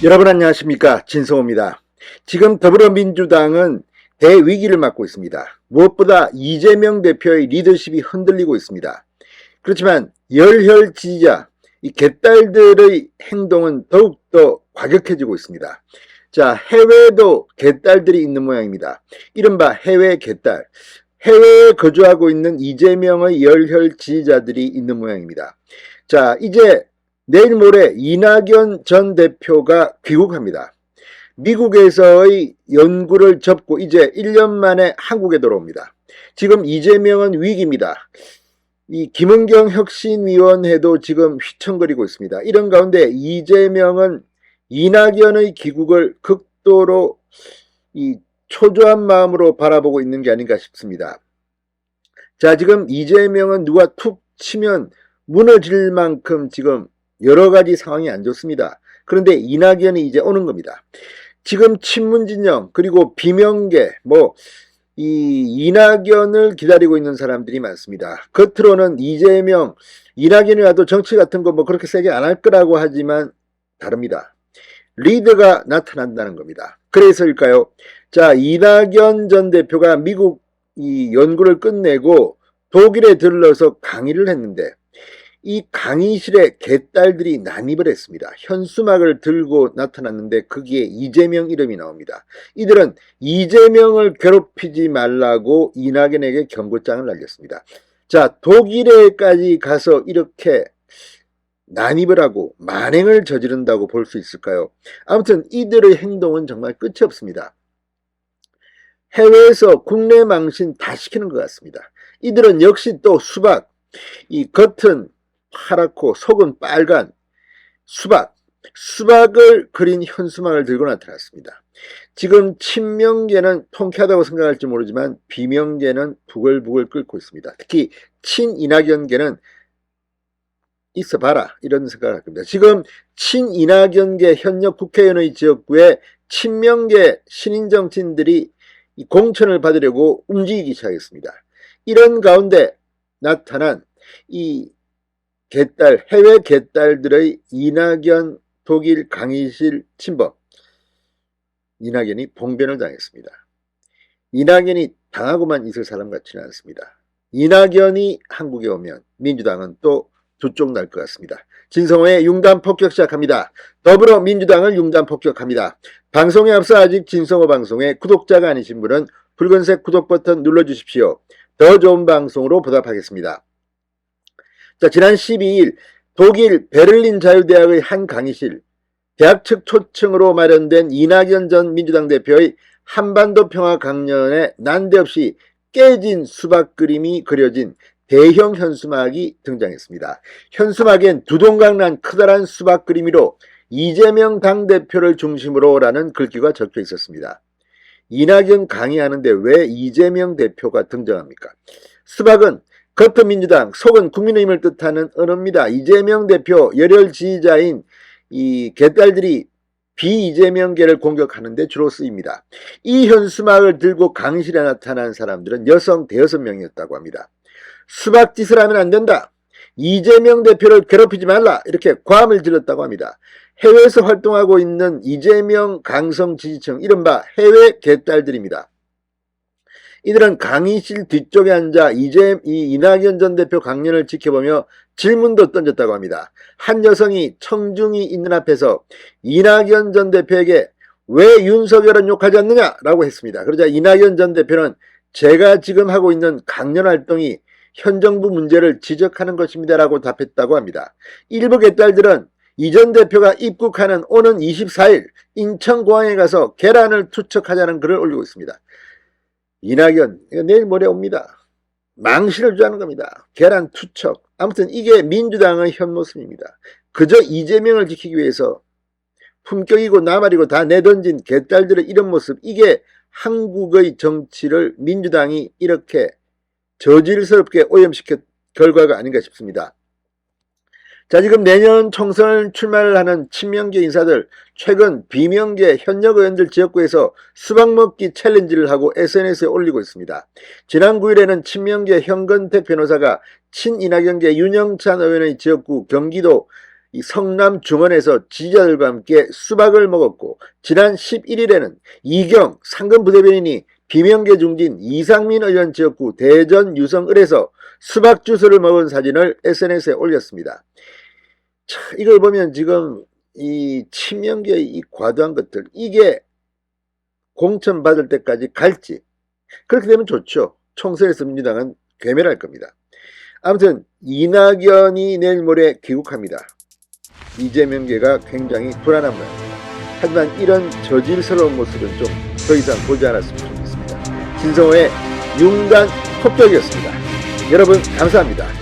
여러분 안녕하십니까, 진성호입니다. 지금 더불어민주당은 대위기를 맞고 있습니다. 무엇보다 이재명 대표의 리더십이 흔들리고 있습니다. 그렇지만 열혈 지지자, 이 개딸들의 행동은 더욱더 과격해지고 있습니다. 자, 해외에도 개딸들이 있는 모양입니다. 이른바 해외 개딸, 해외에 거주하고 있는 이재명의 열혈 지지자들이 있는 모양입니다. 자, 이제 내일 모레 이낙연 전 대표가 귀국합니다. 미국에서의 연구를 접고 이제 1년 만에 한국에 돌아옵니다. 지금 이재명은 위기입니다. 이 김은경 혁신위원회도 지금 휘청거리고 있습니다. 이런 가운데 이재명은 이낙연의 귀국을 극도로 초조한 마음으로 바라보고 있는 게 아닌가 싶습니다. 자, 지금 이재명은 누가 툭 치면 무너질 만큼 지금 여러 가지 상황이 안 좋습니다. 그런데 이낙연이 이제 오는 겁니다. 지금 친문진영 그리고 비명계 이낙연을 기다리고 있는 사람들이 많습니다. 겉으로는 이낙연이 와도 정치 같은 거 그렇게 세게 안 할 거라고 하지만 다릅니다. 리더가 나타난다는 겁니다. 그래서일까요? 자, 이낙연 전 대표가 미국 연구를 끝내고 독일에 들러서 강의를 했는데 이 강의실에 개딸들이 난입을 했습니다. 현수막을 들고 나타났는데 거기에 이재명 이름이 나옵니다. 이들은 이재명을 괴롭히지 말라고 이낙연에게 경고장을 날렸습니다. 자, 독일에까지 가서 이렇게 난입을 하고 만행을 저지른다고 볼 수 있을까요? 아무튼 이들의 행동은 정말 끝이 없습니다. 해외에서 국내 망신 다 시키는 것 같습니다. 이들은 역시 또 수박, 이 겉은 파랗고 속은 빨간 수박을 그린 현수막을 들고 나타났습니다. 지금 친명계는 통쾌하다고 생각할지 모르지만 비명계는 부글부글 끓고 있습니다. 특히 친이낙연계는 있어봐라 이런 생각을 할 겁니다. 지금 친이낙연계 현역 국회의원의 지역구에 친명계 신인 정치인들이 공천을 받으려고 움직이기 시작했습니다. 이런 가운데 나타난 이 해외 개딸들의 이낙연 독일 강의실 침범, 이낙연이 봉변을 당했습니다. 이낙연이 당하고만 있을 사람 같지는 않습니다. 이낙연이 한국에 오면 민주당은 또 두 쪽 날 것 같습니다. 진성호의 융단 폭격 시작합니다. 더불어민주당을 융단 폭격합니다. 방송에 앞서 아직 진성호 방송에 구독자가 아니신 분은 붉은색 구독 버튼 눌러주십시오. 더 좋은 방송으로 보답하겠습니다. 자, 지난 12일 독일 베를린 자유대학의 한 강의실, 대학 측 초청으로 마련된 이낙연 전 민주당 대표의 한반도 평화 강연에 난데없이 깨진 수박 그림이 그려진 대형 현수막이 등장했습니다. 현수막엔 두동강난 커다란 수박 그림으로 이재명 당대표를 중심으로 라는 글귀가 적혀 있었습니다. 이낙연 강의하는데 왜 이재명 대표가 등장합니까? 수박은 겉은 민주당, 속은 국민의힘을 뜻하는 언어입니다. 이재명 대표 열혈 지지자인 이 개딸들이 비이재명계를 공격하는데 주로 쓰입니다. 이 현수막을 들고 강의실에 나타난 사람들은 여성 대여섯 명이었다고 합니다. 수박짓을 하면 안 된다. 이재명 대표를 괴롭히지 말라. 이렇게 고함을 질렀다고 합니다. 해외에서 활동하고 있는 이재명 강성 지지층, 이른바 해외 개딸들입니다. 이들은 강의실 뒤쪽에 앉아 이낙연 전 대표 강연을 지켜보며 질문도 던졌다고 합니다. 한 여성이 청중이 있는 앞에서 이낙연 전 대표에게 왜 윤석열은 욕하지 않느냐라고 했습니다. 그러자 이낙연 전 대표는 제가 지금 하고 있는 강연 활동이 현 정부 문제를 지적하는 것입니다라고 답했다고 합니다. 일부 개딸들은 이 전 대표가 입국하는 오는 24일 인천공항에 가서 계란을 투척하자는 글을 올리고 있습니다. 이낙연 내일 모레 옵니다. 망신을 주자는 겁니다. 계란 투척. 아무튼 이게 민주당의 현 모습입니다. 그저 이재명을 지키기 위해서 품격이고 나발이고 다 내던진 개딸들의 이런 모습, 이게 한국의 정치를 민주당이 이렇게 저질스럽게 오염시킨 결과가 아닌가 싶습니다. 자, 지금 내년 총선을 출마를 하는 친명계 인사들, 최근 비명계 현역 의원들 지역구에서 수박 먹기 챌린지를 하고 SNS에 올리고 있습니다. 지난 9일에는 친명계 현건택 변호사가 친이낙연계 윤영찬 의원의 지역구 경기도 이 성남 중원에서 지지자들과 함께 수박을 먹었고, 지난 11일에는 이경 상근부대변인이 비명계 중진 이상민 의원 지역구 대전 유성을에서 수박 주스를 먹은 사진을 SNS에 올렸습니다. 자, 이걸 보면 지금 이 친명계의 이 과도한 것들, 이게 공천 받을 때까지 갈지, 그렇게 되면 좋죠. 총선에서 민주당은 괴멸할 겁니다. 아무튼 이낙연이 내일 모레 귀국합니다. 이재명계가 굉장히 불안한 모양입니다. 하지만 이런 저질스러운 모습은 좀 더 이상 보지 않았으면 좋겠습니다. 진성호의 윤간 폭격이었습니다. 여러분 감사합니다.